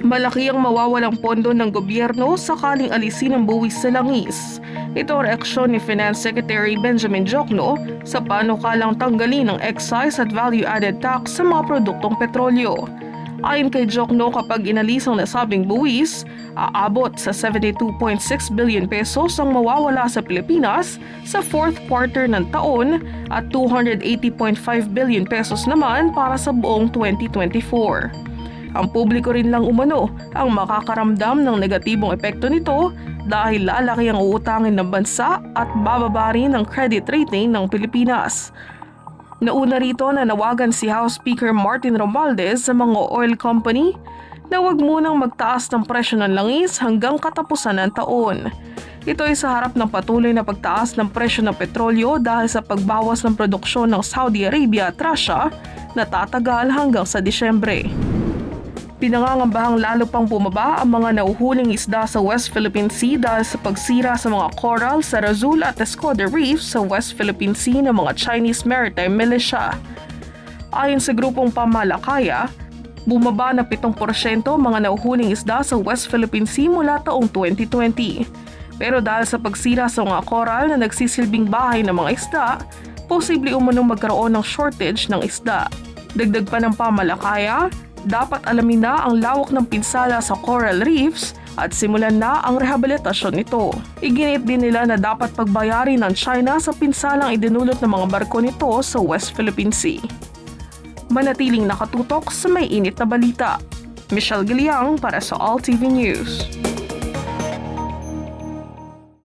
Malaki ang mawawalang pondo ng gobyerno sakaling alisin ang buwis sa langis. Ito ang reaksyon ni Finance Secretary Benjamin Jokno sa panukalang tanggalin ang excise at value-added tax sa mga produktong petrolyo. Ayon kay Jokno, kapag inalis ang nasabing buwis, aabot sa 72.6 billion pesos ang mawawala sa Pilipinas sa fourth quarter ng taon at 280.5 billion pesos naman para sa buong 2024. Ang publiko rin lang umano ang makakaramdam ng negatibong epekto nito dahil lalaki ang uutangin ng bansa at bababa rin ang credit rating ng Pilipinas. Nauna rito na nawagan si House Speaker Martin Romualdez sa mga oil company na huwag munang magtaas ng presyo ng langis hanggang katapusan ng taon. Ito ay sa harap ng patuloy na pagtaas ng presyo ng petrolyo dahil sa pagbawas ng produksyon ng Saudi Arabia at Russia na tatagal hanggang sa Disyembre. Pinangangambahang lalo pang bumaba ang mga nauhuling isda sa West Philippine Sea dahil sa pagsira sa mga coral sa Razul at Escoda Reef sa West Philippine Sea ng mga Chinese Maritime Militia. Ayon sa grupong Pamalakaya, bumaba na 7% mga nauhuling isda sa West Philippine Sea mula taong 2020. Pero dahil sa pagsira sa mga coral na nagsisilbing bahay ng mga isda, posible umunong magkaroon ng shortage ng isda. Dagdag pa ng Pamalakaya, dapat alamin na ang lawak ng pinsala sa coral reefs at simulan na ang rehabilitasyon nito. Iginit din nila na dapat pagbayarin ng China sa pinsalang idinulot ng mga barko nito sa West Philippine Sea. Manatiling nakatutok sa may init na balita. Michelle Giliang para sa All TV News.